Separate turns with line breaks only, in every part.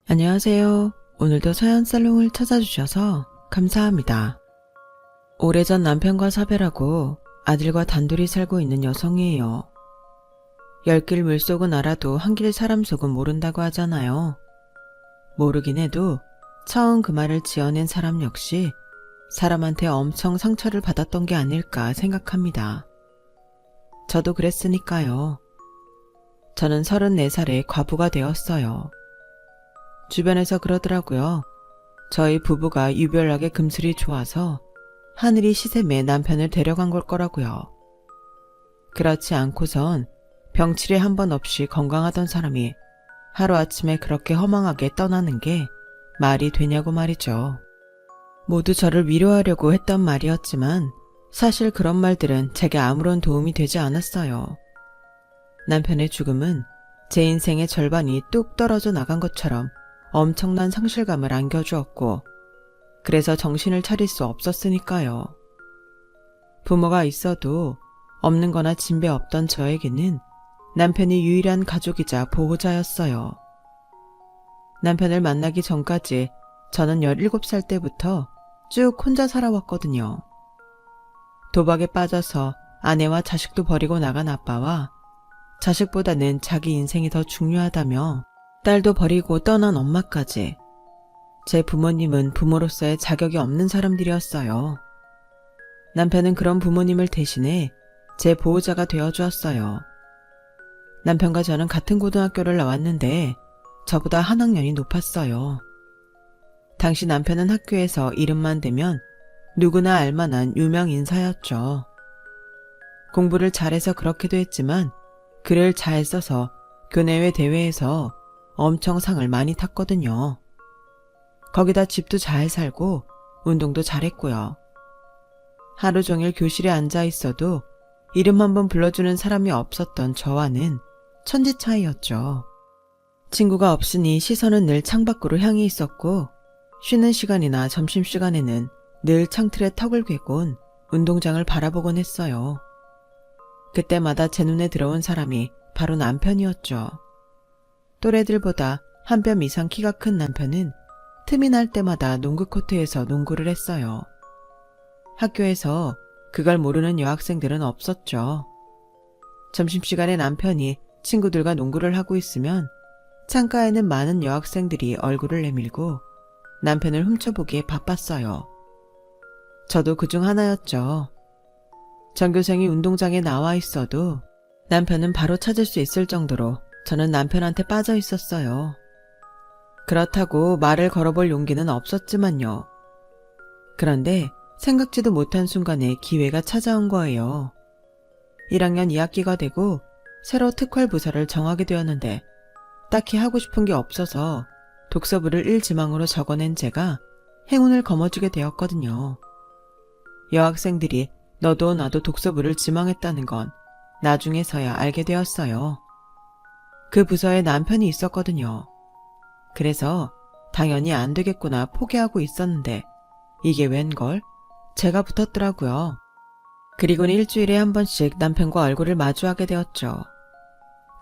안녕하세요. 오늘도 서연살롱을 찾아주셔서 감사합니다. 오래전 남편과 사별하고 아들과 단둘이 살고 있는 여성이에요. 열 길 물속은 알아도 한 길 사람 속은 모른다고 하잖아요. 모르긴 해도 처음 그 말을 지어낸 사람 역시 사람한테 엄청 상처를 받았던 게 아닐까 생각합니다. 저도 그랬으니까요. 저는 34살에 과부가 되었어요. 주변에서 그러더라고요. 저희 부부가 유별나게 금슬이 좋아서 하늘이 시샘에 남편을 데려간 걸 거라고요. 그렇지 않고선 병치레 한 번 없이 건강하던 사람이 하루아침에 그렇게 허망하게 떠나는 게 말이 되냐고 말이죠. 모두 저를 위로하려고 했던 말이었지만 사실 그런 말들은 제게 아무런 도움이 되지 않았어요. 남편의 죽음은 제 인생의 절반이 뚝 떨어져 나간 것처럼 엄청난 상실감을 안겨주었고, 그래서 정신을 차릴 수 없었으니까요. 부모가 있어도 없는 거나 진배 없던 저에게는 남편이 유일한 가족이자 보호자였어요. 남편을 만나기 전까지 저는 17살 때부터 쭉 혼자 살아왔거든요. 도박에 빠져서 아내와 자식도 버리고 나간 아빠와 자식보다는 자기 인생이 더 중요하다며 딸도 버리고 떠난 엄마까지. 제 부모님은 부모로서의 자격이 없는 사람들이었어요. 남편은 그런 부모님을 대신해 제 보호자가 되어주었어요. 남편과 저는 같은 고등학교를 나왔는데 저보다 한 학년이 높았어요. 당시 남편은 학교에서 이름만 대면 누구나 알만한 유명 인사였죠. 공부를 잘해서 그렇기도 했지만 글을 잘 써서 교내외 대회에서 엄청 상을 많이 탔거든요. 거기다 집도 잘 살고 운동도 잘했고요. 하루 종일 교실에 앉아 있어도 이름 한번 불러주는 사람이 없었던 저와는 천지 차이였죠. 친구가 없으니 시선은 늘 창밖으로 향해 있었고, 쉬는 시간이나 점심시간에는 늘 창틀에 턱을 괴곤 운동장을 바라보곤 했어요. 그때마다 제 눈에 들어온 사람이 바로 남편이었죠. 또래들보다 한 뼘 이상 키가 큰 남편은 틈이 날 때마다 농구 코트에서 농구를 했어요. 학교에서 그걸 모르는 여학생들은 없었죠. 점심시간에 남편이 친구들과 농구를 하고 있으면 창가에는 많은 여학생들이 얼굴을 내밀고 남편을 훔쳐보기에 바빴어요. 저도 그중 하나였죠. 전교생이 운동장에 나와 있어도 남편은 바로 찾을 수 있을 정도로 저는 남편한테 빠져 있었어요. 그렇다고 말을 걸어볼 용기는 없었지만요. 그런데 생각지도 못한 순간에 기회가 찾아온 거예요. 1학년 2학기가 되고 새로 특활 부서를 정하게 되었는데 딱히 하고 싶은 게 없어서 독서부를 일지망으로 적어낸 제가 행운을 거머쥐게 되었거든요. 여학생들이 너도 나도 독서부를 지망했다는 건 나중에서야 알게 되었어요. 그 부서에 남편이 있었거든요. 그래서 당연히 안 되겠구나 포기하고 있었는데 이게 웬걸? 제가 붙었더라고요. 그리고는 일주일에 한 번씩 남편과 얼굴을 마주하게 되었죠.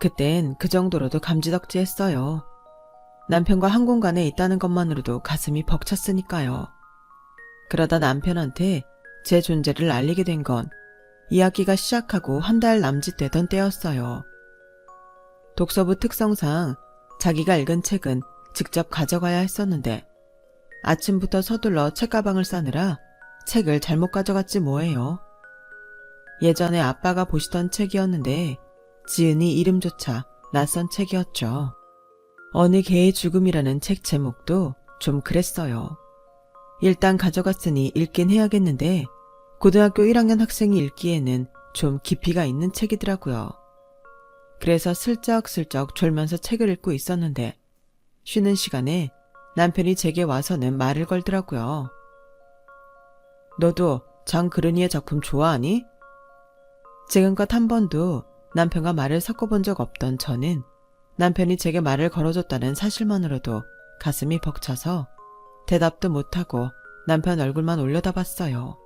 그땐 그 정도로도 감지덕지했어요. 남편과 한 공간에 있다는 것만으로도 가슴이 벅찼으니까요. 그러다 남편한테 제 존재를 알리게 된 건 2학기가 시작하고 한 달 남짓 되던 때였어요. 독서부 특성상 자기가 읽은 책은 직접 가져가야 했었는데 아침부터 서둘러 책가방을 싸느라 책을 잘못 가져갔지 뭐예요. 예전에 아빠가 보시던 책이었는데 지은이 이름조차 낯선 책이었죠. 어느 개의 죽음이라는 책 제목도 좀 그랬어요. 일단 가져갔으니 읽긴 해야겠는데 고등학교 1학년 학생이 읽기에는 좀 깊이가 있는 책이더라고요. 그래서 슬쩍슬쩍 졸면서 책을 읽고 있었는데 쉬는 시간에 남편이 제게 와서는 말을 걸더라고요. 너도 장 그르니의 작품 좋아하니? 지금껏 한 번도 남편과 말을 섞어본 적 없던 저는 남편이 제게 말을 걸어줬다는 사실만으로도 가슴이 벅차서 대답도 못하고 남편 얼굴만 올려다봤어요.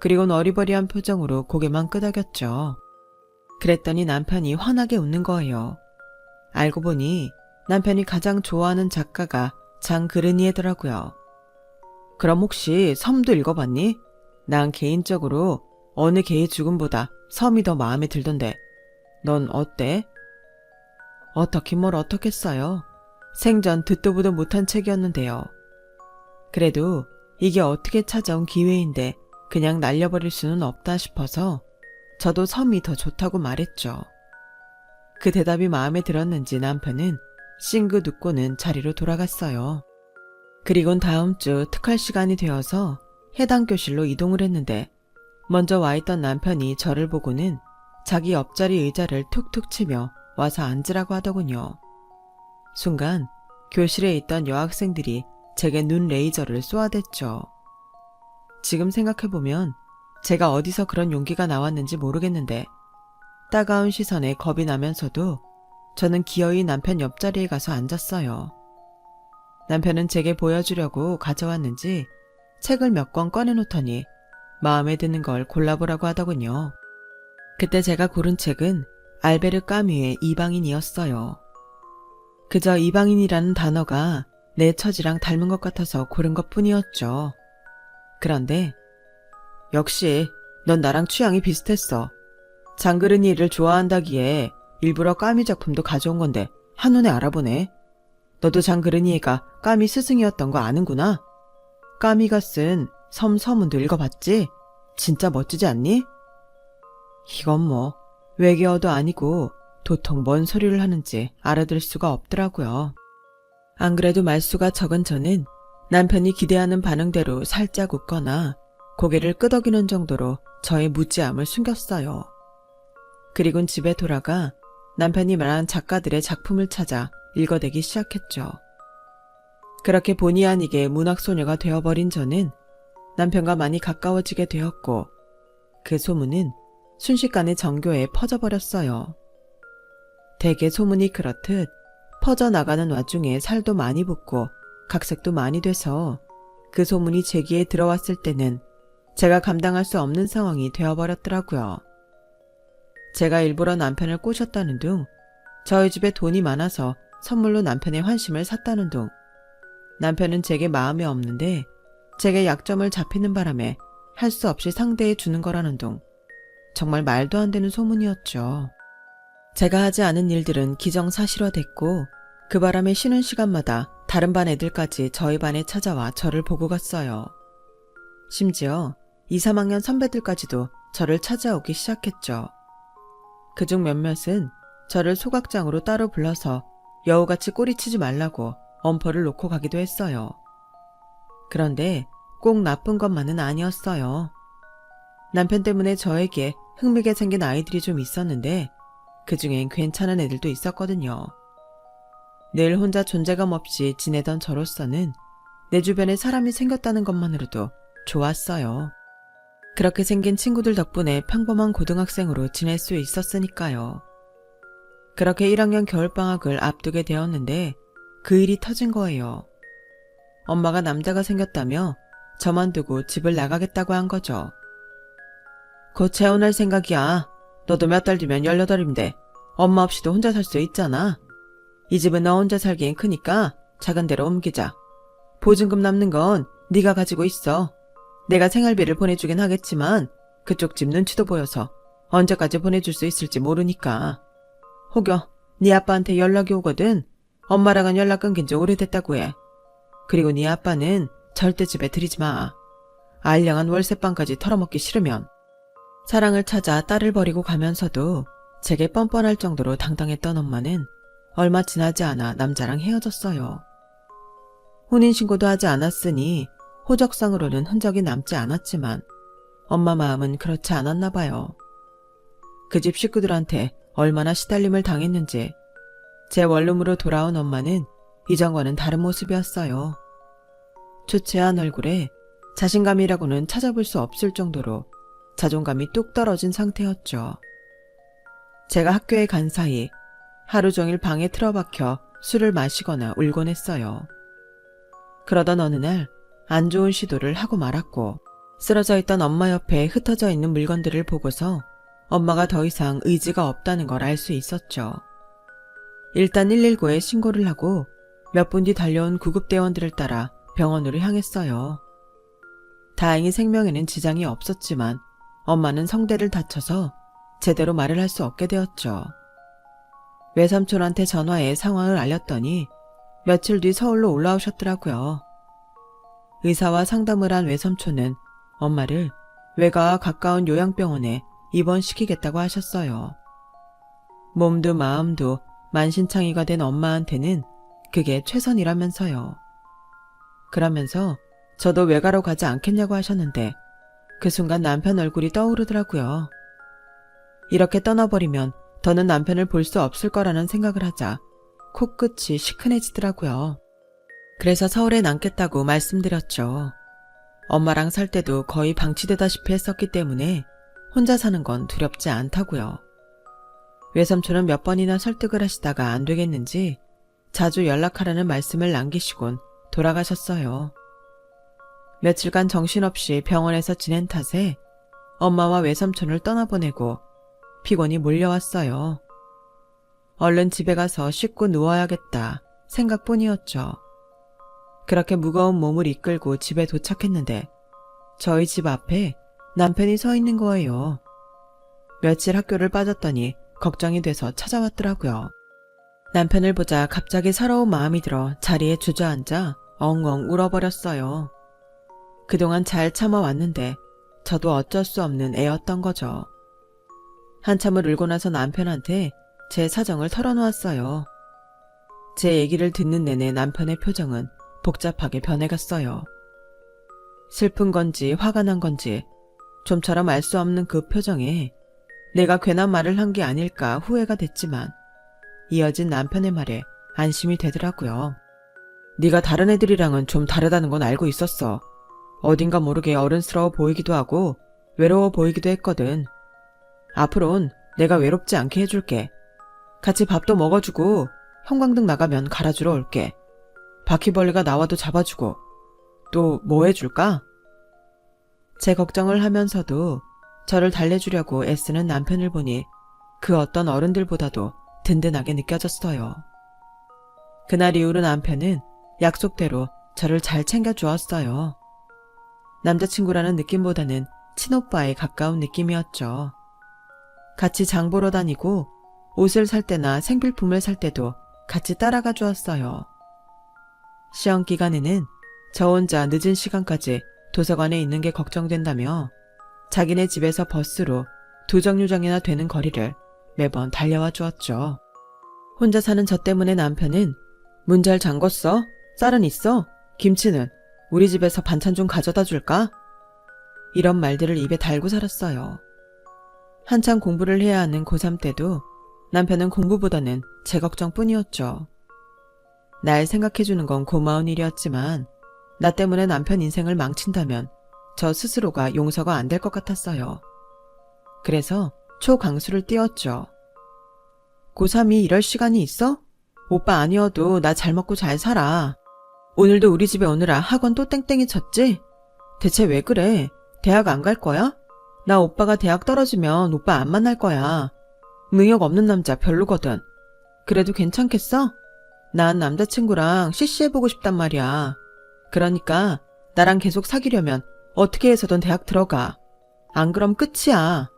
그리곤 어리버리한 표정으로 고개만 끄덕였죠. 그랬더니 남편이 환하게 웃는 거예요. 알고 보니 남편이 가장 좋아하는 작가가 장그르니에더라고요. 그럼 혹시 섬도 읽어봤니? 난 개인적으로 어느 개의 죽음보다 섬이 더 마음에 들던데 넌 어때? 어떻긴 뭘 어떻겠어요. 생전 듣도 보도 못한 책이었는데요. 그래도 이게 어떻게 찾아온 기회인데 그냥 날려버릴 수는 없다 싶어서 저도 섬이 더 좋다고 말했죠. 그 대답이 마음에 들었는지 남편은 싱긋 웃고는 자리로 돌아갔어요. 그리곤 다음 주 특할 시간이 되어서 해당 교실로 이동을 했는데 먼저 와있던 남편이 저를 보고는 자기 옆자리 의자를 툭툭 치며 와서 앉으라고 하더군요. 순간 교실에 있던 여학생들이 제게 눈 레이저를 쏘아댔죠. 지금 생각해보면 제가 어디서 그런 용기가 나왔는지 모르겠는데 따가운 시선에 겁이 나면서도 저는 기어이 남편 옆자리에 가서 앉았어요. 남편은 제게 보여주려고 가져왔는지 책을 몇 권 꺼내놓더니 마음에 드는 걸 골라보라고 하더군요. 그때 제가 고른 책은 알베르 까뮈의 이방인이었어요. 그저 이방인이라는 단어가 내 처지랑 닮은 것 같아서 고른 것 뿐이었죠. 그런데 역시 넌 나랑 취향이 비슷했어. 장그르니를 좋아한다기에 일부러 까미 작품도 가져온 건데 한눈에 알아보네. 너도 장그르니에가 까미 스승이었던 거 아는구나. 까미가 쓴 서문도 읽어봤지? 진짜 멋지지 않니? 이건 뭐 외계어도 아니고 도통 뭔 소리를 하는지 알아들 수가 없더라고요. 안 그래도 말수가 적은 저는 남편이 기대하는 반응대로 살짝 웃거나 고개를 끄덕이는 정도로 저의 무지함을 숨겼어요. 그리곤 집에 돌아가 남편이 말한 작가들의 작품을 찾아 읽어대기 시작했죠. 그렇게 본의 아니게 문학소녀가 되어버린 저는 남편과 많이 가까워지게 되었고 그 소문은 순식간에 정교에 퍼져버렸어요. 대개 소문이 그렇듯 퍼져나가는 와중에 살도 많이 붙고 각색도 많이 돼서 그 소문이 제 귀에 들어왔을 때는 제가 감당할 수 없는 상황이 되어버렸더라고요. 제가 일부러 남편을 꼬셨다는 둥, 저희 집에 돈이 많아서 선물로 남편의 환심을 샀다는 둥, 남편은 제게 마음이 없는데 제게 약점을 잡히는 바람에 할 수 없이 상대해 주는 거라는 둥, 정말 말도 안 되는 소문이었죠. 제가 하지 않은 일들은 기정사실화됐고 그 바람에 쉬는 시간마다 다른 반 애들까지 저희 반에 찾아와 저를 보고 갔어요. 심지어 2, 3학년 선배들까지도 저를 찾아오기 시작했죠. 그중 몇몇은 저를 소각장으로 따로 불러서 여우같이 꼬리치지 말라고 엄포를 놓고 가기도 했어요. 그런데 꼭 나쁜 것만은 아니었어요. 남편 때문에 저에게 흥미게 생긴 아이들이 좀 있었는데 그 중엔 괜찮은 애들도 있었거든요. 늘 혼자 존재감 없이 지내던 저로서는 내 주변에 사람이 생겼다는 것만으로도 좋았어요. 그렇게 생긴 친구들 덕분에 평범한 고등학생으로 지낼 수 있었으니까요. 그렇게 1학년 겨울방학을 앞두게 되었는데 그 일이 터진 거예요. 엄마가 남자가 생겼다며 저만 두고 집을 나가겠다고 한 거죠. 곧 재혼할 생각이야. 너도 몇 달 뒤면 18인데 엄마 없이도 혼자 살 수 있잖아. 이 집은 너 혼자 살기엔 크니까 작은 데로 옮기자. 보증금 남는 건 네가 가지고 있어. 내가 생활비를 보내주긴 하겠지만 그쪽 집 눈치도 보여서 언제까지 보내줄 수 있을지 모르니까. 혹여 네 아빠한테 연락이 오거든 엄마랑은 연락 끊긴 지 오래됐다고 해. 그리고 네 아빠는 절대 집에 들이지 마. 알량한 월세방까지 털어먹기 싫으면. 사랑을 찾아 딸을 버리고 가면서도 제게 뻔뻔할 정도로 당당했던 엄마는 얼마 지나지 않아 남자랑 헤어졌어요. 혼인신고도 하지 않았으니 호적상으로는 흔적이 남지 않았지만 엄마 마음은 그렇지 않았나 봐요. 그 집 식구들한테 얼마나 시달림을 당했는지 제 원룸으로 돌아온 엄마는 이전과는 다른 모습이었어요. 초췌한 얼굴에 자신감이라고는 찾아볼 수 없을 정도로 자존감이 뚝 떨어진 상태였죠. 제가 학교에 간 사이 하루 종일 방에 틀어박혀 술을 마시거나 울곤 했어요. 그러던 어느 날 안 좋은 시도를 하고 말았고 쓰러져 있던 엄마 옆에 흩어져 있는 물건들을 보고서 엄마가 더 이상 의지가 없다는 걸 알 수 있었죠. 일단 119에 신고를 하고 몇 분 뒤 달려온 구급대원들을 따라 병원으로 향했어요. 다행히 생명에는 지장이 없었지만 엄마는 성대를 다쳐서 제대로 말을 할 수 없게 되었죠. 외삼촌한테 전화해 상황을 알렸더니 며칠 뒤 서울로 올라오셨더라고요. 의사와 상담을 한 외삼촌은 엄마를 외가와 가까운 요양병원에 입원시키겠다고 하셨어요. 몸도 마음도 만신창이가 된 엄마한테는 그게 최선이라면서요. 그러면서 저도 외가로 가지 않겠냐고 하셨는데 그 순간 남편 얼굴이 떠오르더라고요. 이렇게 떠나버리면 더는 남편을 볼 수 없을 거라는 생각을 하자 코끝이 시큰해지더라고요. 그래서 서울에 남겠다고 말씀드렸죠. 엄마랑 살 때도 거의 방치되다시피 했었기 때문에 혼자 사는 건 두렵지 않다고요. 외삼촌은 몇 번이나 설득을 하시다가 안 되겠는지 자주 연락하라는 말씀을 남기시곤 돌아가셨어요. 며칠간 정신없이 병원에서 지낸 탓에 엄마와 외삼촌을 떠나보내고 피곤이 몰려왔어요. 얼른 집에 가서 씻고 누워야겠다 생각뿐이었죠. 그렇게 무거운 몸을 이끌고 집에 도착했는데 저희 집 앞에 남편이 서 있는 거예요. 며칠 학교를 빠졌더니 걱정이 돼서 찾아왔더라고요. 남편을 보자 갑자기 서러운 마음이 들어 자리에 주저앉아 엉엉 울어버렸어요. 그동안 잘 참아왔는데 저도 어쩔 수 없는 애였던 거죠. 한참을 울고 나서 남편한테 제 사정을 털어놓았어요. 제 얘기를 듣는 내내 남편의 표정은 복잡하게 변해갔어요. 슬픈 건지 화가 난 건지 좀처럼 알 수 없는 그 표정에 내가 괜한 말을 한 게 아닐까 후회가 됐지만 이어진 남편의 말에 안심이 되더라고요. 네가 다른 애들이랑은 좀 다르다는 건 알고 있었어. 어딘가 모르게 어른스러워 보이기도 하고 외로워 보이기도 했거든. 앞으론 내가 외롭지 않게 해줄게. 같이 밥도 먹어주고 형광등 나가면 갈아주러 올게. 바퀴벌레가 나와도 잡아주고 또 뭐 해줄까? 제 걱정을 하면서도 저를 달래주려고 애쓰는 남편을 보니 그 어떤 어른들보다도 든든하게 느껴졌어요. 그날 이후로 남편은 약속대로 저를 잘 챙겨주었어요. 남자친구라는 느낌보다는 친오빠에 가까운 느낌이었죠. 같이 장 보러 다니고 옷을 살 때나 생필품을 살 때도 같이 따라가 주었어요. 시험 기간에는 저 혼자 늦은 시간까지 도서관에 있는 게 걱정된다며 자기네 집에서 버스로 2정류장이나 되는 거리를 매번 달려와 주었죠. 혼자 사는 저 때문에 남편은 문 잘 잠궜어? 쌀은 있어? 김치는? 우리 집에서 반찬 좀 가져다 줄까? 이런 말들을 입에 달고 살았어요. 한창 공부를 해야 하는 고3 때도 남편은 공부보다는 제 걱정뿐이었죠. 날 생각해주는 건 고마운 일이었지만 나 때문에 남편 인생을 망친다면 저 스스로가 용서가 안 될 것 같았어요. 그래서 초강수를 띄웠죠. 고3이 이럴 시간이 있어? 오빠 아니어도 나 잘 먹고 잘 살아. 오늘도 우리 집에 오느라 학원 또 땡땡이 쳤지? 대체 왜 그래? 대학 안 갈 거야? 나 오빠가 대학 떨어지면 오빠 안 만날 거야. 능력 없는 남자 별로거든. 그래도 괜찮겠어? 난 남자친구랑 CC해보고 싶단 말이야. 그러니까 나랑 계속 사귀려면 어떻게 해서든 대학 들어가. 안 그럼 끝이야.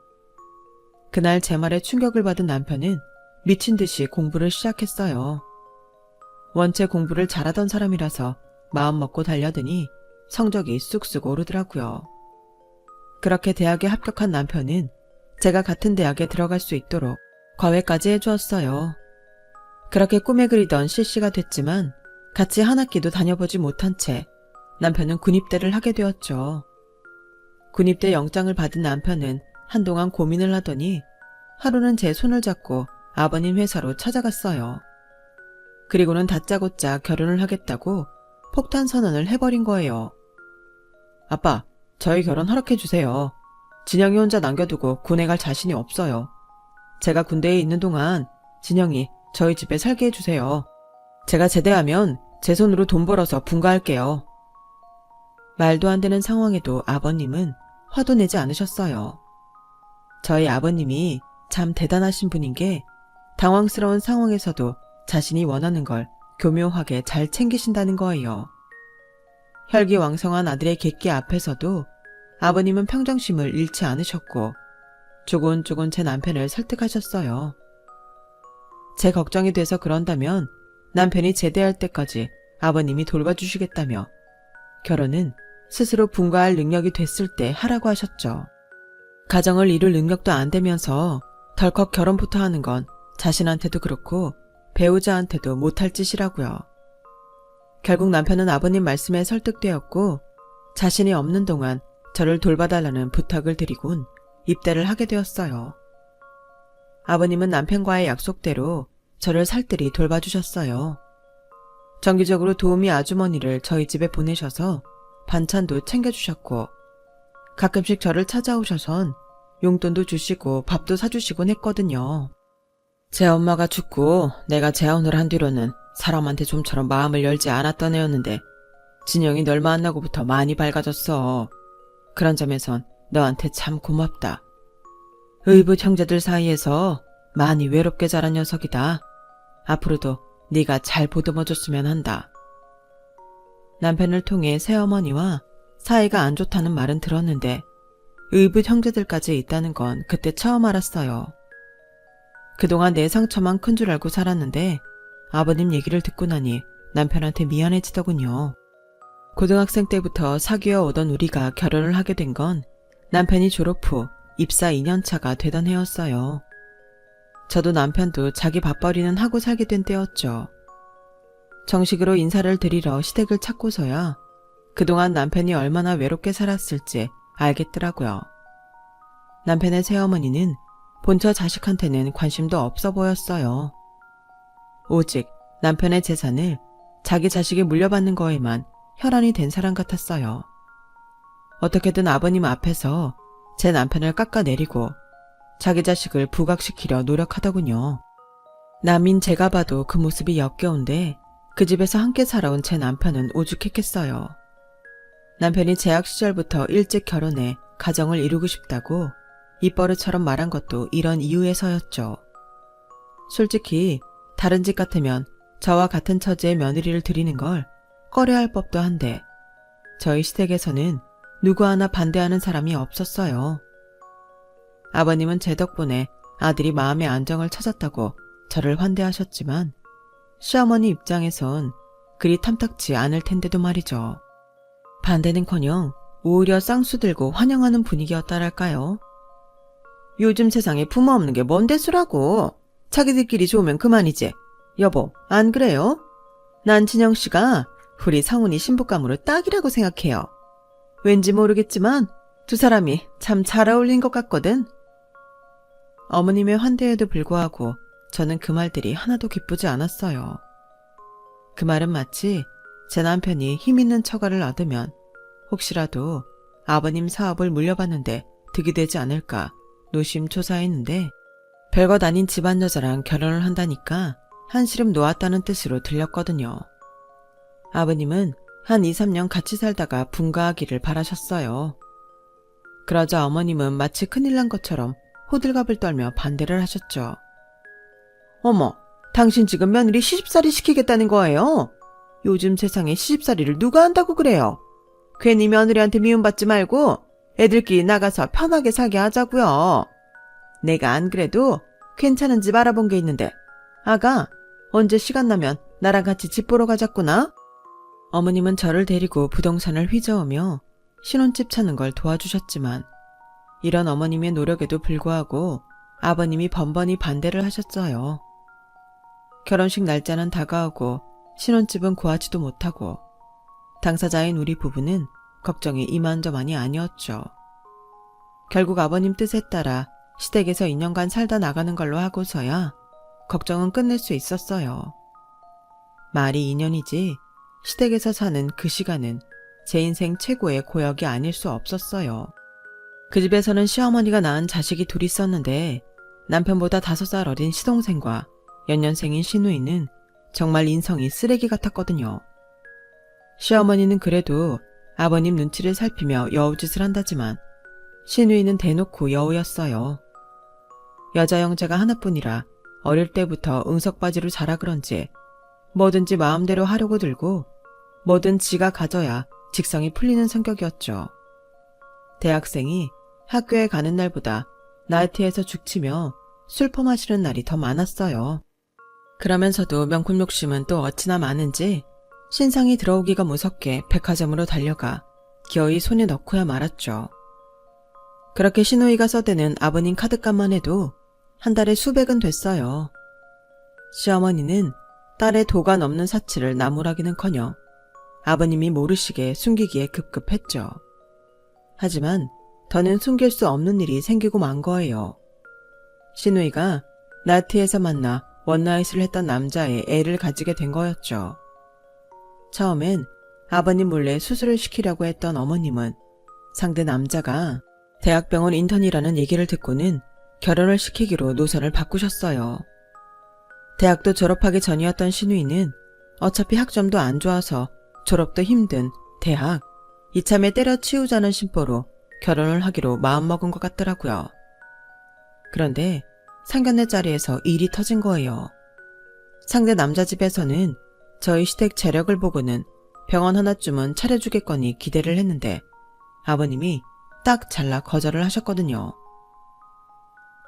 그날 제 말에 충격을 받은 남편은 미친 듯이 공부를 시작했어요. 원체 공부를 잘하던 사람이라서 마음 먹고 달려드니 성적이 쑥쑥 오르더라고요. 그렇게 대학에 합격한 남편은 제가 같은 대학에 들어갈 수 있도록 과외까지 해주었어요. 그렇게 꿈에 그리던 CC가 됐지만 같이 한 학기도 다녀보지 못한 채 남편은 군입대를 하게 되었죠. 군입대 영장을 받은 남편은 한동안 고민을 하더니 하루는 제 손을 잡고 아버님 회사로 찾아갔어요. 그리고는 다짜고짜 결혼을 하겠다고 폭탄 선언을 해버린 거예요. 아빠, 저희 결혼 허락해주세요. 진영이 혼자 남겨두고 군에 갈 자신이 없어요. 제가 군대에 있는 동안 진영이 저희 집에 살게 해주세요. 제가 제대하면 제 손으로 돈 벌어서 분가할게요. 말도 안 되는 상황에도 아버님은 화도 내지 않으셨어요. 저희 아버님이 참 대단하신 분인 게 당황스러운 상황에서도 자신이 원하는 걸 교묘하게 잘 챙기신다는 거예요. 혈기왕성한 아들의 객기 앞에서도 아버님은 평정심을 잃지 않으셨고 조곤조곤 제 남편을 설득하셨어요. 제 걱정이 돼서 그런다면 남편이 제대할 때까지 아버님이 돌봐주시겠다며 결혼은 스스로 분가할 능력이 됐을 때 하라고 하셨죠. 가정을 이룰 능력도 안 되면서 덜컥 결혼부터 하는 건 자신한테도 그렇고 배우자한테도 못할 짓이라고요. 결국 남편은 아버님 말씀에 설득되었고 자신이 없는 동안 저를 돌봐달라는 부탁을 드리곤 입대를 하게 되었어요. 아버님은 남편과의 약속대로 저를 살뜰히 돌봐주셨어요. 정기적으로 도우미 아주머니를 저희 집에 보내셔서 반찬도 챙겨주셨고 가끔씩 저를 찾아오셔선 용돈도 주시고 밥도 사주시곤 했거든요. 제 엄마가 죽고 내가 재혼을 한 뒤로는 사람한테 좀처럼 마음을 열지 않았던 애였는데 진영이 널 만나고부터 많이 밝아졌어. 그런 점에선 너한테 참 고맙다. 의붓 형제들 사이에서 많이 외롭게 자란 녀석이다. 앞으로도 네가 잘 보듬어줬으면 한다. 남편을 통해 새어머니와 사이가 안 좋다는 말은 들었는데 의붓 형제들까지 있다는 건 그때 처음 알았어요. 그동안 내 상처만 큰 줄 알고 살았는데 아버님 얘기를 듣고 나니 남편한테 미안해지더군요. 고등학생 때부터 사귀어 오던 우리가 결혼을 하게 된 건 남편이 졸업 후 입사 2년차가 되던 해였어요. 저도 남편도 자기 밥벌이는 하고 살게 된 때였죠. 정식으로 인사를 드리러 시댁을 찾고서야 그동안 남편이 얼마나 외롭게 살았을지 알겠더라고요. 남편의 새어머니는 본처 자식한테는 관심도 없어 보였어요. 오직 남편의 재산을 자기 자식이 물려받는 거에만 혈안이 된 사람 같았어요. 어떻게든 아버님 앞에서 제 남편을 깎아내리고 자기 자식을 부각시키려 노력하더군요. 남인 제가 봐도 그 모습이 역겨운데 그 집에서 함께 살아온 제 남편은 오죽했겠어요. 남편이 재학 시절부터 일찍 결혼해 가정을 이루고 싶다고 입버릇처럼 말한 것도 이런 이유에서였죠. 솔직히 다른 집 같으면 저와 같은 처지의 며느리를 드리는 걸 꺼려할 법도 한데 저희 시댁에서는 누구 하나 반대하는 사람이 없었어요. 아버님은 제 덕분에 아들이 마음의 안정을 찾았다고 저를 환대하셨지만 시어머니 입장에선 그리 탐탁지 않을 텐데도 말이죠. 반대는커녕 오히려 쌍수 들고 환영하는 분위기였다랄까요. 요즘 세상에 부모 없는 게 뭔 대수라고. 자기들끼리 좋으면 그만이지. 여보, 안 그래요? 난 진영씨가 우리 성훈이 신부감으로 딱이라고 생각해요. 왠지 모르겠지만 두 사람이 참 잘 어울린 것 같거든. 어머님의 환대에도 불구하고 저는 그 말들이 하나도 기쁘지 않았어요. 그 말은 마치 제 남편이 힘있는 처가를 얻으면 혹시라도 아버님 사업을 물려받는데 득이 되지 않을까 노심초사했는데 별것 아닌 집안 여자랑 결혼을 한다니까 한시름 놓았다는 뜻으로 들렸거든요. 아버님은 한 2, 3년 같이 살다가 분가하기를 바라셨어요. 그러자 어머님은 마치 큰일 난 것처럼 호들갑을 떨며 반대를 하셨죠. 어머, 당신 지금 며느리 시집살이 시키겠다는 거예요? 요즘 세상에 시집살이를 누가 한다고 그래요? 괜히 며느리한테 미움받지 말고 애들끼리 나가서 편하게 살게 하자고요. 내가 안 그래도 괜찮은 집 알아본 게 있는데 아가, 언제 시간 나면 나랑 같이 집 보러 가자꾸나? 어머님은 저를 데리고 부동산을 휘저으며 신혼집 찾는 걸 도와주셨지만 이런 어머님의 노력에도 불구하고 아버님이 번번이 반대를 하셨어요. 결혼식 날짜는 다가오고 신혼집은 구하지도 못하고 당사자인 우리 부부는 걱정이 이만저만이 아니었죠. 결국 아버님 뜻에 따라 시댁에서 2년간 살다 나가는 걸로 하고서야 걱정은 끝낼 수 있었어요. 말이 2년이지 시댁에서 사는 그 시간은 제 인생 최고의 고역이 아닐 수 없었어요. 그 집에서는 시어머니가 낳은 자식이 둘 있었는데 남편보다 5살 어린 시동생과 연년생인 시누이는 정말 인성이 쓰레기 같았거든요. 시어머니는 그래도 아버님 눈치를 살피며 여우짓을 한다지만 시누이는 대놓고 여우였어요. 여자 형제가 하나뿐이라 어릴 때부터 응석바지로 자라 그런지 뭐든지 마음대로 하려고 들고 뭐든 지가 가져야 직성이 풀리는 성격이었죠. 대학생이 학교에 가는 날보다 나이트에서 죽치며 술 퍼마시는 날이 더 많았어요. 그러면서도 명품 욕심은 또 어찌나 많은지 신상이 들어오기가 무섭게 백화점으로 달려가 기어이 손에 넣고야 말았죠. 그렇게 시누이가 써대는 아버님 카드값만 해도 한 달에 수백은 됐어요. 시어머니는 딸의 도가 넘는 사치를 나무라기는커녕 아버님이 모르시게 숨기기에 급급했죠. 하지만 더는 숨길 수 없는 일이 생기고 만 거예요. 시누이가 나트에서 만나 원나잇을 했던 남자의 애를 가지게 된 거였죠. 처음엔 아버님 몰래 수술을 시키려고 했던 어머님은 상대 남자가 대학병원 인턴이라는 얘기를 듣고는 결혼을 시키기로 노선을 바꾸셨어요. 대학도 졸업하기 전이었던 시누이는 어차피 학점도 안 좋아서 졸업도 힘든 대학, 이참에 때려치우자는 심보로 결혼을 하기로 마음먹은 것 같더라고요. 그런데 상견례 자리에서 일이 터진 거예요. 상대 남자 집에서는 저희 시댁 재력을 보고는 병원 하나쯤은 차려주겠거니 기대를 했는데 아버님이 딱 잘라 거절을 하셨거든요.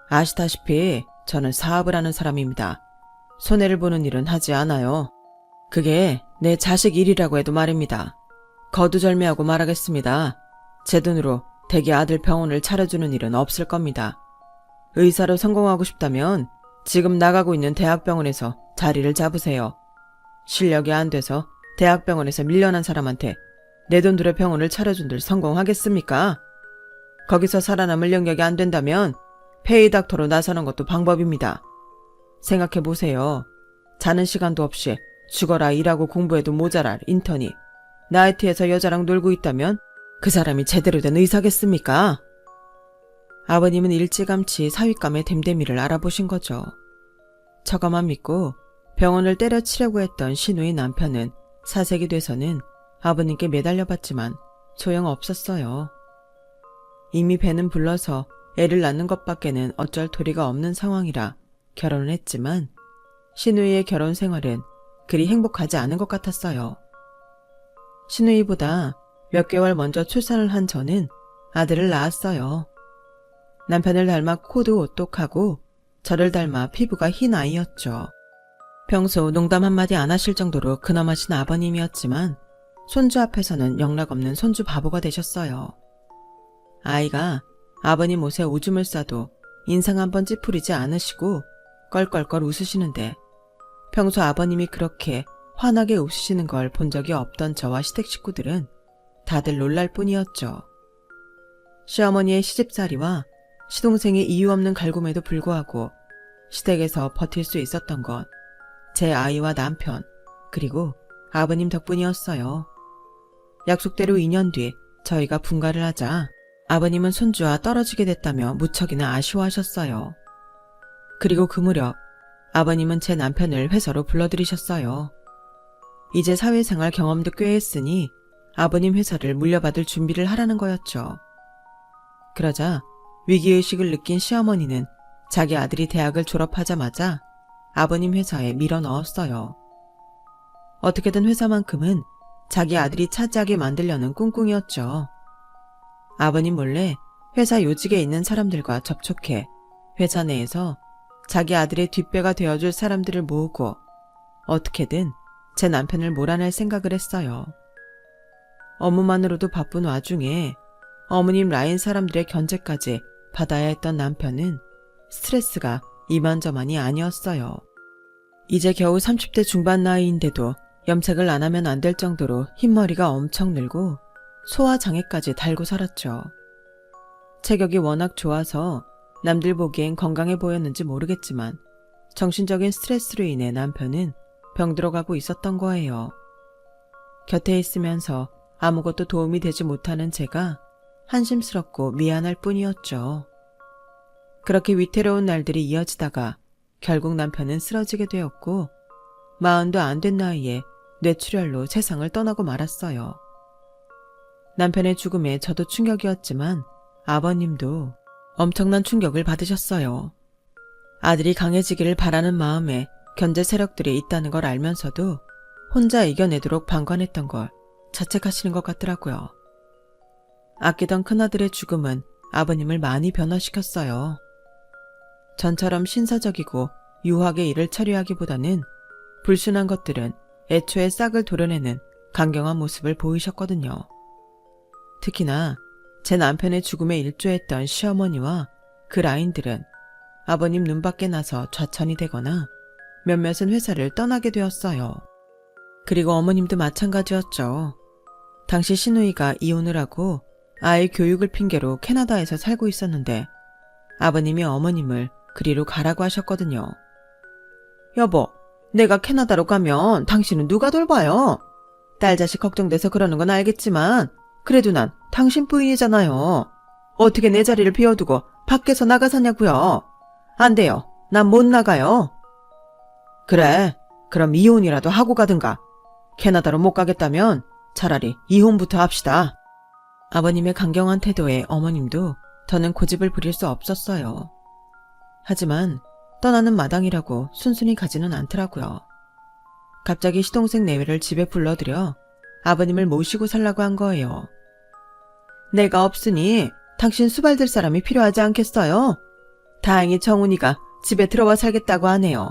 아시다시피 저는 사업을 하는 사람입니다. 손해를 보는 일은 하지 않아요. 그게 내 자식 일이라고 해도 말입니다. 거두절미하고 말하겠습니다. 제 돈으로 대기 아들 병원을 차려주는 일은 없을 겁니다. 의사로 성공하고 싶다면 지금 나가고 있는 대학병원에서 자리를 잡으세요. 실력이 안 돼서 대학병원에서 밀려난 사람한테 내 돈 들여 병원을 차려준들 성공하겠습니까? 거기서 살아남을 영역이 안 된다면 페이닥터로 나서는 것도 방법입니다. 생각해보세요. 자는 시간도 없이 죽어라 일하고 공부해도 모자랄 인턴이 나이트에서 여자랑 놀고 있다면 그 사람이 제대로 된 의사겠습니까? 아버님은 일찌감치 사윗감의 댐댐이를 알아보신 거죠. 저거만 믿고 병원을 때려치려고 했던 시누이 남편은 사색이 돼서는 아버님께 매달려봤지만 소용없었어요. 이미 배는 불러서 애를 낳는 것밖에는 어쩔 도리가 없는 상황이라 결혼을 했지만 시누이의 결혼 생활은 그리 행복하지 않은 것 같았어요. 시누이보다 몇 개월 먼저 출산을 한 저는 아들을 낳았어요. 남편을 닮아 코도 오똑하고 저를 닮아 피부가 흰 아이였죠. 평소 농담 한마디 안 하실 정도로 근엄하신 아버님이었지만 손주 앞에서는 영락없는 손주 바보가 되셨어요. 아이가 아버님 옷에 오줌을 싸도 인상 한번 찌푸리지 않으시고 껄껄껄 웃으시는데 평소 아버님이 그렇게 환하게 웃으시는 걸 본 적이 없던 저와 시댁 식구들은 다들 놀랄 뿐이었죠. 시어머니의 시집살이와 시동생의 이유 없는 갈굼에도 불구하고 시댁에서 버틸 수 있었던 건 제 아이와 남편 그리고 아버님 덕분이었어요. 약속대로 2년 뒤 저희가 분가를 하자 아버님은 손주와 떨어지게 됐다며 무척이나 아쉬워하셨어요. 그리고 그 무렵 아버님은 제 남편을 회사로 불러들이셨어요. 이제 사회생활 경험도 꽤 했으니 아버님 회사를 물려받을 준비를 하라는 거였죠. 그러자 위기의식을 느낀 시어머니는 자기 아들이 대학을 졸업하자마자 아버님 회사에 밀어 넣었어요. 어떻게든 회사만큼은 자기 아들이 차지하게 만들려는 꿍꿍이었죠. 아버님 몰래 회사 요직에 있는 사람들과 접촉해 회사 내에서 자기 아들의 뒷배가 되어줄 사람들을 모으고 어떻게든 제 남편을 몰아낼 생각을 했어요. 업무만으로도 바쁜 와중에 어머님 라인 사람들의 견제까지 받아야 했던 남편은 스트레스가 이만저만이 아니었어요. 이제 겨우 30대 중반 나이인데도 염색을 안 하면 안 될 정도로 흰머리가 엄청 늘고 소화장애까지 달고 살았죠. 체격이 워낙 좋아서 남들 보기엔 건강해 보였는지 모르겠지만 정신적인 스트레스로 인해 남편은 병들어가고 있었던 거예요. 곁에 있으면서 아무것도 도움이 되지 못하는 제가 한심스럽고 미안할 뿐이었죠. 그렇게 위태로운 날들이 이어지다가 결국 남편은 쓰러지게 되었고 40도 안 된 나이에 뇌출혈로 세상을 떠나고 말았어요. 남편의 죽음에 저도 충격이었지만 아버님도 엄청난 충격을 받으셨어요. 아들이 강해지기를 바라는 마음에 견제 세력들이 있다는 걸 알면서도 혼자 이겨내도록 방관했던 걸 자책하시는 것 같더라고요. 아끼던 큰아들의 죽음은 아버님을 많이 변화시켰어요. 전처럼 신사적이고 유하게 일을 처리하기보다는 불순한 것들은 애초에 싹을 도려내는 강경한 모습을 보이셨거든요. 특히나 제 남편의 죽음에 일조했던 시어머니와 그 라인들은 아버님 눈밖에 나서 좌천이 되거나 몇몇은 회사를 떠나게 되었어요. 그리고 어머님도 마찬가지였죠. 당시 시누이가 이혼을 하고 아이 교육을 핑계로 캐나다에서 살고 있었는데 아버님이 어머님을 그리로 가라고 하셨거든요. 여보, 내가 캐나다로 가면 당신은 누가 돌봐요? 딸 자식 걱정돼서 그러는 건 알겠지만 그래도 난 당신 부인이잖아요. 어떻게 내 자리를 비워두고 밖에서 나가 사냐고요. 안 돼요. 난 못 나가요. 그래, 그럼 이혼이라도 하고 가든가. 캐나다로 못 가겠다면 차라리 이혼부터 합시다. 아버님의 강경한 태도에 어머님도 더는 고집을 부릴 수 없었어요. 하지만 떠나는 마당이라고 순순히 가지는 않더라고요. 갑자기 시동생 내외를 집에 불러들여 아버님을 모시고 살라고 한 거예요. 내가 없으니 당신 수발들 사람이 필요하지 않겠어요? 다행히 정훈이가 집에 들어와 살겠다고 하네요.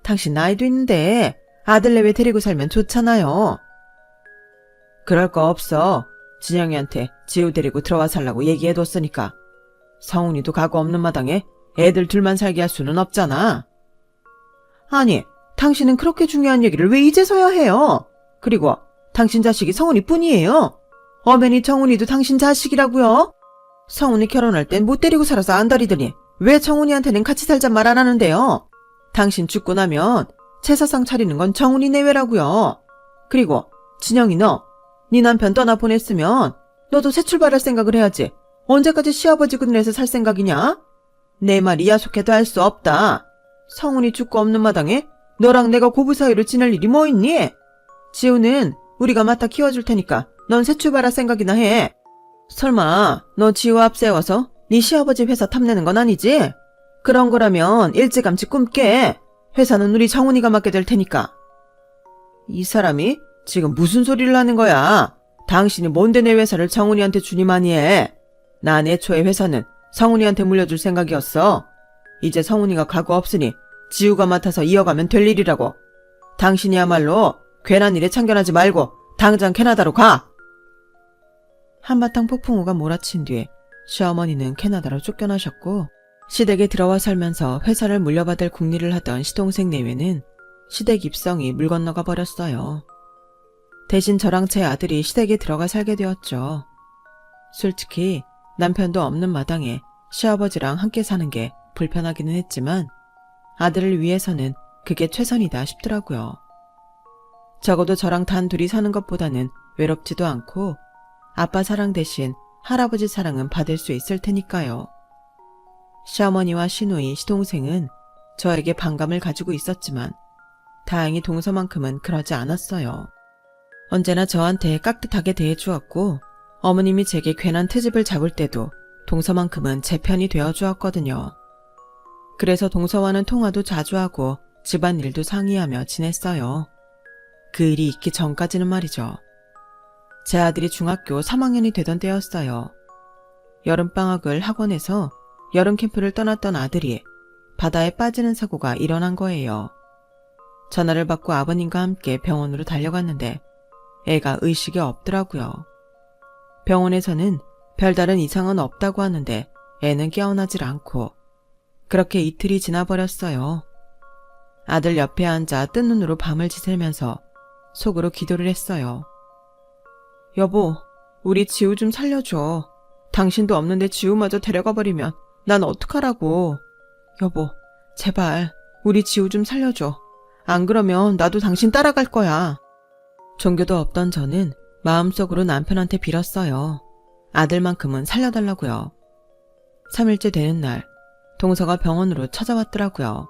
당신 나이도 있는데 아들 내외 데리고 살면 좋잖아요. 그럴 거 없어. 진영이한테 지우 데리고 들어와 살라고 얘기해뒀으니까. 성훈이도 가구 없는 마당에 애들 둘만 살게 할 수는 없잖아. 아니, 당신은 그렇게 중요한 얘기를 왜 이제서야 해요? 그리고 당신 자식이 성훈이 뿐이에요. 어머니 정훈이도 당신 자식이라고요? 성훈이 결혼할 땐 못 데리고 살아서 안달이더니 왜 정훈이한테는 같이 살잔 말 안 하는데요? 당신 죽고 나면 제사상 차리는 건 정훈이 내외라고요. 그리고 진영이 네 남편 떠나보냈으면 너도 새 출발할 생각을 해야지. 언제까지 시아버지 그늘에서 살 생각이냐? 내 말 이하속해도 할 수 없다. 성훈이 죽고 없는 마당에 너랑 내가 고부 사이로 지낼 일이 뭐 있니? 지우는 우리가 맡아 키워줄 테니까 넌 새 출발할 생각이나 해. 설마 너 지우 앞세워서 네 시아버지 회사 탐내는 건 아니지? 그런 거라면 일찌감치 꿈깨. 회사는 우리 정훈이가 맡게 될 테니까. 이 사람이 지금 무슨 소리를 하는 거야? 당신이 뭔데 내 회사를 정훈이한테 주니마니 해. 난 애초에 회사는 성훈이한테 물려줄 생각이었어. 이제 성훈이가 가고 없으니 지우가 맡아서 이어가면 될 일이라고. 당신이야말로 괜한 일에 참견하지 말고 당장 캐나다로 가. 한바탕 폭풍우가 몰아친 뒤에 시어머니는 캐나다로 쫓겨나셨고 시댁에 들어와 살면서 회사를 물려받을 궁리를 하던 시동생 내외는 시댁 입성이 물 건너가 버렸어요. 대신 저랑 제 아들이 시댁에 들어가 살게 되었죠. 솔직히 남편도 없는 마당에 시아버지랑 함께 사는 게 불편하기는 했지만 아들을 위해서는 그게 최선이다 싶더라고요. 적어도 저랑 단 둘이 사는 것보다는 외롭지도 않고 아빠 사랑 대신 할아버지 사랑은 받을 수 있을 테니까요. 시어머니와 시누이, 시동생은 저에게 반감을 가지고 있었지만 다행히 동서만큼은 그러지 않았어요. 언제나 저한테 깍듯하게 대해주었고 어머님이 제게 괜한 트집을 잡을 때도 동서만큼은 제 편이 되어주었거든요. 그래서 동서와는 통화도 자주 하고 집안일도 상의하며 지냈어요. 그 일이 있기 전까지는 말이죠. 제 아들이 중학교 3학년이 되던 때였어요. 여름방학을 학원에서 여름 캠프를 떠났던 아들이 바다에 빠지는 사고가 일어난 거예요. 전화를 받고 아버님과 함께 병원으로 달려갔는데 애가 의식이 없더라고요. 병원에서는 별다른 이상은 없다고 하는데 애는 깨어나질 않고 그렇게 이틀이 지나버렸어요. 아들 옆에 앉아 뜬 눈으로 밤을 지새면서 속으로 기도를 했어요. 여보, 우리 지우 좀 살려줘. 당신도 없는데 지우마저 데려가 버리면 난 어떡하라고. 여보, 제발 우리 지우 좀 살려줘. 안 그러면 나도 당신 따라갈 거야. 종교도 없던 저는 마음속으로 남편한테 빌었어요. 아들만큼은 살려달라고요. 3일째 되는 날 동서가 병원으로 찾아왔더라고요.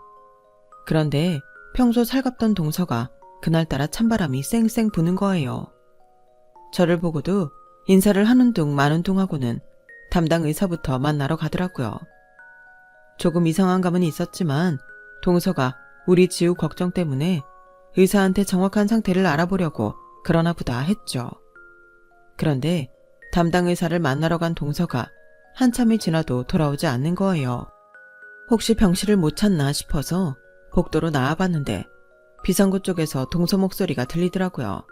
그런데 평소 살갑던 동서가 그날따라 찬바람이 쌩쌩 부는 거예요. 저를 보고도 인사를 하는 둥 마는 둥 하고는 담당 의사부터 만나러 가더라고요. 조금 이상한 감은 있었지만 동서가 우리 지우 걱정 때문에 의사한테 정확한 상태를 알아보려고 그러나 보다 했죠. 그런데 담당 의사를 만나러 간 동서가 한참이 지나도 돌아오지 않는 거예요. 혹시 병실을 못 찾나 싶어서 복도로 나와봤는데 비상구 쪽에서 동서 목소리가 들리더라고요.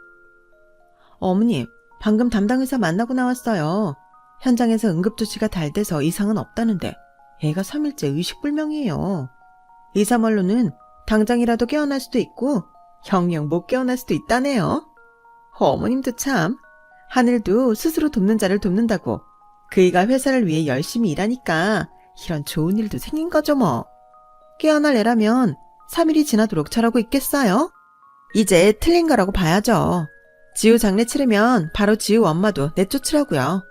어머님, 방금 담당 의사 만나고 나왔어요. 현장에서 응급조치가 잘 돼서 이상은 없다는데 애가 3일째 의식불명이에요. 의사 말로는 당장이라도 깨어날 수도 있고 영영 못 깨어날 수도 있다네요. 어머님도 참, 하늘도 스스로 돕는 자를 돕는다고 그이가 회사를 위해 열심히 일하니까 이런 좋은 일도 생긴 거죠 뭐. 깨어날 애라면 3일이 지나도록 잘하고 있겠어요? 이제 틀린 거라고 봐야죠. 지우 장례 치르면 바로 지우 엄마도 내쫓으라고요.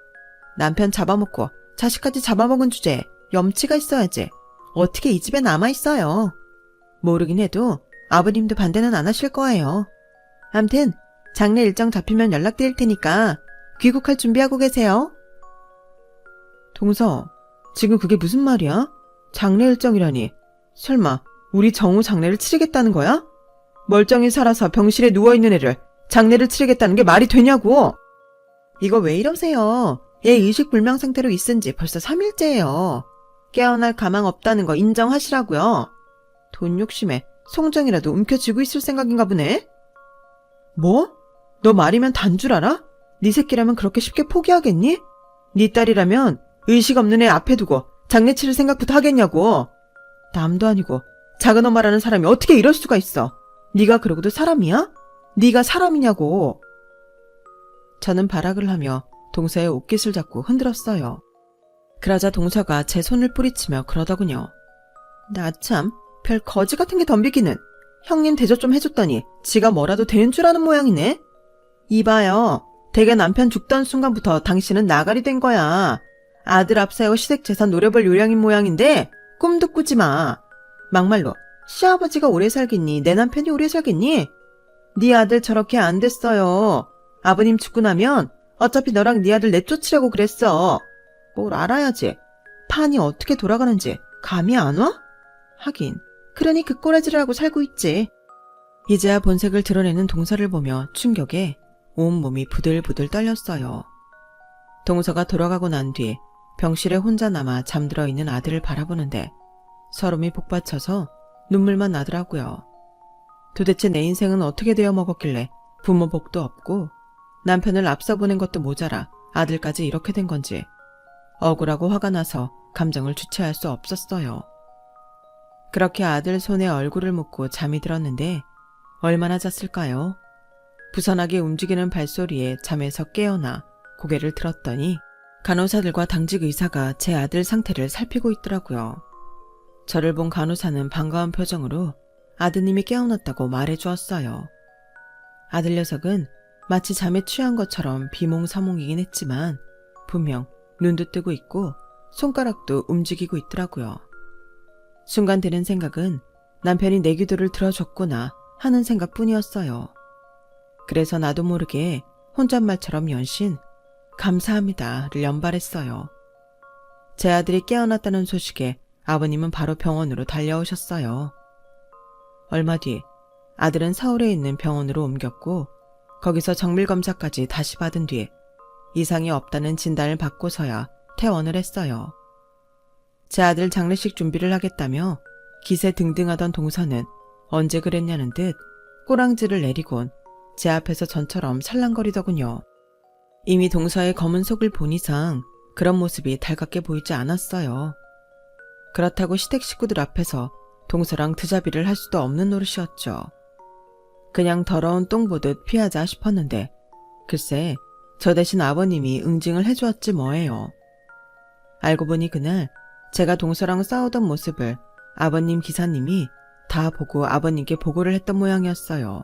남편 잡아먹고 자식까지 잡아먹은 주제에 염치가 있어야지. 어떻게 이 집에 남아있어요. 모르긴 해도 아버님도 반대는 안 하실 거예요. 암튼 장례 일정 잡히면 연락드릴 테니까 귀국할 준비하고 계세요. 동서, 지금 그게 무슨 말이야? 장례 일정이라니. 설마 우리 정우 장례를 치르겠다는 거야? 멀쩡히 살아서 병실에 누워있는 애를 장례를 치르겠다는 게 말이 되냐고. 이거 왜 이러세요? 얘 의식불명 상태로 있은 지 벌써 3일째예요. 깨어날 가망 없다는 거 인정하시라고요. 돈 욕심에 송정이라도 움켜쥐고 있을 생각인가 보네. 뭐? 너 말이면 단 줄 알아? 네 새끼라면 그렇게 쉽게 포기하겠니? 네 딸이라면 의식 없는 애 앞에 두고 장례 치를 생각부터 하겠냐고. 남도 아니고 작은 엄마라는 사람이 어떻게 이럴 수가 있어. 네가 그러고도 사람이야? 네가 사람이냐고. 저는 발악을 하며 동서의 옷깃을 잡고 흔들었어요. 그러자 동서가 제 손을 뿌리치며 그러더군요. 나 참, 별 거지 같은 게 덤비기는. 형님 대접 좀 해줬더니 지가 뭐라도 되는 줄 아는 모양이네. 이봐요. 대개 남편 죽던 순간부터 당신은 나가리 된 거야. 아들 앞세워 시댁재산 노려볼 요량인 모양인데 꿈도 꾸지 마. 막말로 시아버지가 오래 살겠니? 내 남편이 오래 살겠니? 네 아들 저렇게 안 됐어요. 아버님 죽고 나면 어차피 너랑 네 아들 내쫓으려고 그랬어. 뭘 알아야지. 판이 어떻게 돌아가는지 감이 안 와? 하긴 그러니 그 꼬라지를 하고 살고 있지. 이제야 본색을 드러내는 동서를 보며 충격에 온몸이 부들부들 떨렸어요. 동서가 돌아가고 난 뒤 병실에 혼자 남아 잠들어 있는 아들을 바라보는데 서름이 복받쳐서 눈물만 나더라고요. 도대체 내 인생은 어떻게 되어 먹었길래 부모 복도 없고 남편을 앞서 보낸 것도 모자라 아들까지 이렇게 된 건지 억울하고 화가 나서 감정을 주체할 수 없었어요. 그렇게 아들 손에 얼굴을 묻고 잠이 들었는데 얼마나 잤을까요? 부산하게 움직이는 발소리에 잠에서 깨어나 고개를 들었더니 간호사들과 당직 의사가 제 아들 상태를 살피고 있더라고요. 저를 본 간호사는 반가운 표정으로 아드님이 깨어났다고 말해주었어요. 아들 녀석은 마치 잠에 취한 것처럼 비몽사몽이긴 했지만 분명 눈도 뜨고 있고 손가락도 움직이고 있더라고요. 순간 드는 생각은 남편이 내 기도를 들어줬구나 하는 생각뿐이었어요. 그래서 나도 모르게 혼잣말처럼 연신 감사합니다를 연발했어요. 제 아들이 깨어났다는 소식에 아버님은 바로 병원으로 달려오셨어요. 얼마 뒤 아들은 서울에 있는 병원으로 옮겼고 거기서 정밀검사까지 다시 받은 뒤 이상이 없다는 진단을 받고서야 퇴원을 했어요. 제 아들 장례식 준비를 하겠다며 기세 등등하던 동서는 언제 그랬냐는 듯 꼬랑지를 내리곤 제 앞에서 전처럼 살랑거리더군요. 이미 동서의 검은 속을 본 이상 그런 모습이 달갑게 보이지 않았어요. 그렇다고 시댁 식구들 앞에서 동서랑 드자비를 할 수도 없는 노릇이었죠. 그냥 더러운 똥 보듯 피하자 싶었는데 글쎄 저 대신 아버님이 응징을 해주었지 뭐예요. 알고 보니 그날 제가 동서랑 싸우던 모습을 아버님 기사님이 다 보고 아버님께 보고를 했던 모양이었어요.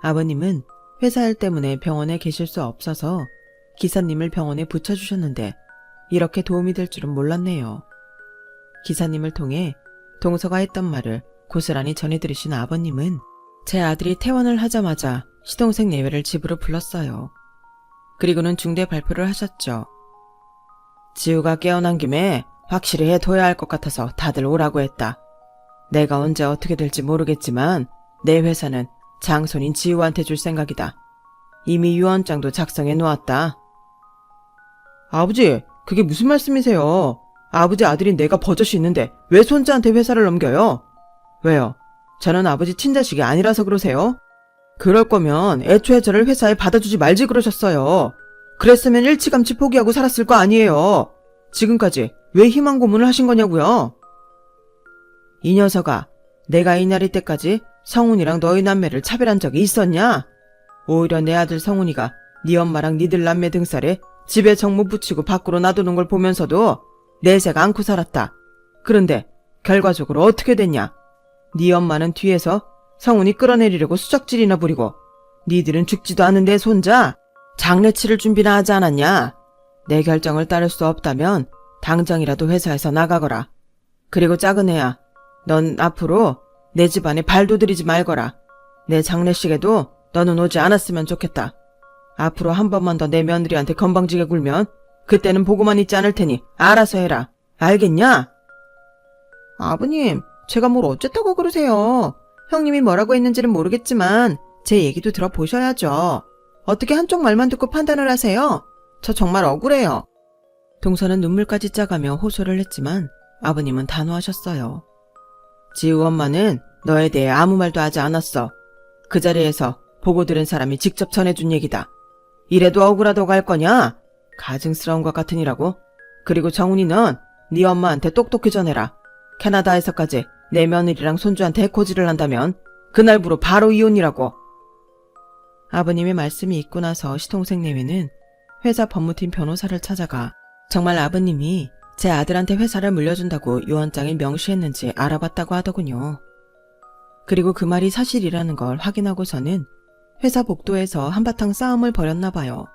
아버님은 회사 일 때문에 병원에 계실 수 없어서 기사님을 병원에 붙여주셨는데 이렇게 도움이 될 줄은 몰랐네요. 기사님을 통해 동서가 했던 말을 고스란히 전해 들으신 아버님은 제 아들이 퇴원을 하자마자 시동생 내외를 집으로 불렀어요. 그리고는 중대 발표를 하셨죠. 지우가 깨어난 김에 확실히 해둬야 할 것 같아서 다들 오라고 했다. 내가 언제 어떻게 될지 모르겠지만 내 회사는 장손인 지우한테 줄 생각이다. 이미 유언장도 작성해 놓았다. 아버지, 그게 무슨 말씀이세요? 아버지 아들인 내가 버젓이 있는데 왜 손자한테 회사를 넘겨요? 왜요? 저는 아버지 친자식이 아니라서 그러세요? 그럴 거면 애초에 저를 회사에 받아주지 말지 그러셨어요. 그랬으면 일찌감치 포기하고 살았을 거 아니에요. 지금까지 왜 희망 고문을 하신 거냐고요? 이 녀석아, 내가 이 나이 때까지 성훈이랑 너희 남매를 차별한 적이 있었냐? 오히려 내 아들 성훈이가 네 엄마랑 니들 남매 등살에 집에 정모 붙이고 밖으로 놔두는 걸 보면서도 내색 안고 살았다. 그런데 결과적으로 어떻게 됐냐? 네 엄마는 뒤에서 성훈이 끌어내리려고 수작질이나 부리고 니들은 죽지도 않은 내 손자 장례치를 준비나 하지 않았냐? 내 결정을 따를 수 없다면 당장이라도 회사에서 나가거라. 그리고 작은 애야, 넌 앞으로 내 집안에 발도 들이지 말거라. 내 장례식에도 너는 오지 않았으면 좋겠다. 앞으로 한 번만 더 내 며느리한테 건방지게 굴면 그때는 보고만 있지 않을 테니 알아서 해라. 알겠냐? 아버님, 제가 뭘 어쨌다고 그러세요. 형님이 뭐라고 했는지는 모르겠지만 제 얘기도 들어보셔야죠. 어떻게 한쪽 말만 듣고 판단을 하세요? 저 정말 억울해요. 동서는 눈물까지 짜가며 호소를 했지만 아버님은 단호하셨어요. 지우 엄마는 너에 대해 아무 말도 하지 않았어. 그 자리에서 보고 들은 사람이 직접 전해준 얘기다. 이래도 억울하다고 할 거냐? 가증스러운 것 같으니라고. 그리고 정훈이 넌 네 엄마한테 똑똑히 전해라. 캐나다에서까지 내 며느리랑 손주한테 해코지를 한다면 그날부로 바로 이혼이라고. 아버님의 말씀이 있고 나서 시동생 내외는 회사 법무팀 변호사를 찾아가 정말 아버님이 제 아들한테 회사를 물려준다고 유언장에 명시했는지 알아봤다고 하더군요. 그리고 그 말이 사실이라는 걸 확인하고서는 회사 복도에서 한바탕 싸움을 벌였나 봐요.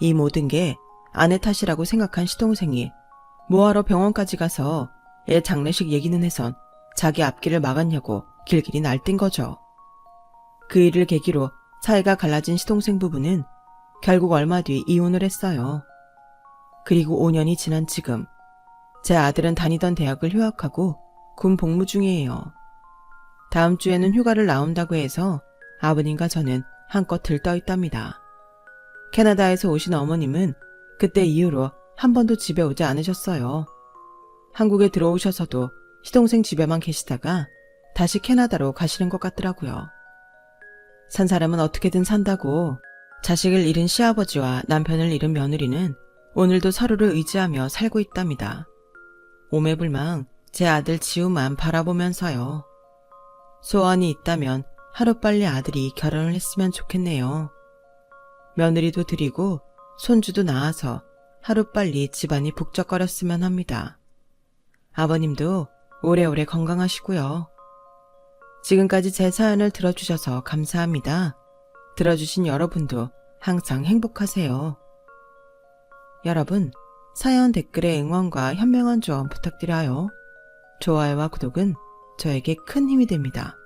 이 모든 게 아내 탓이라고 생각한 시동생이 뭐하러 병원까지 가서 애 장례식 얘기는 해선 자기 앞길을 막았냐고 길길이 날뛴 거죠. 그 일을 계기로 사이가 갈라진 시동생 부부는 결국 얼마 뒤 이혼을 했어요. 그리고 5년이 지난 지금 제 아들은 다니던 대학을 휴학하고 군 복무 중이에요. 다음 주에는 휴가를 나온다고 해서 아버님과 저는 한껏 들떠 있답니다. 캐나다에서 오신 어머님은 그때 이후로 한 번도 집에 오지 않으셨어요. 한국에 들어오셔서도 시동생 집에만 계시다가 다시 캐나다로 가시는 것 같더라고요. 산 사람은 어떻게든 산다고 자식을 잃은 시아버지와 남편을 잃은 며느리는 오늘도 서로를 의지하며 살고 있답니다. 오매불망 제 아들 지우만 바라보면서요. 소원이 있다면 하루빨리 아들이 결혼을 했으면 좋겠네요. 며느리도 드리고 손주도 낳아서 하루빨리 집안이 북적거렸으면 합니다. 아버님도 오래오래 건강하시고요. 지금까지 제 사연을 들어주셔서 감사합니다. 들어주신 여러분도 항상 행복하세요. 여러분, 사연 댓글에 응원과 현명한 조언 부탁드려요. 좋아요와 구독은 저에게 큰 힘이 됩니다.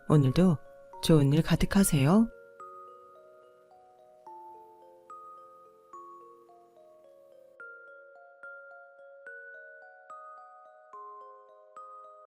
오늘도 좋은 일 가득하세요.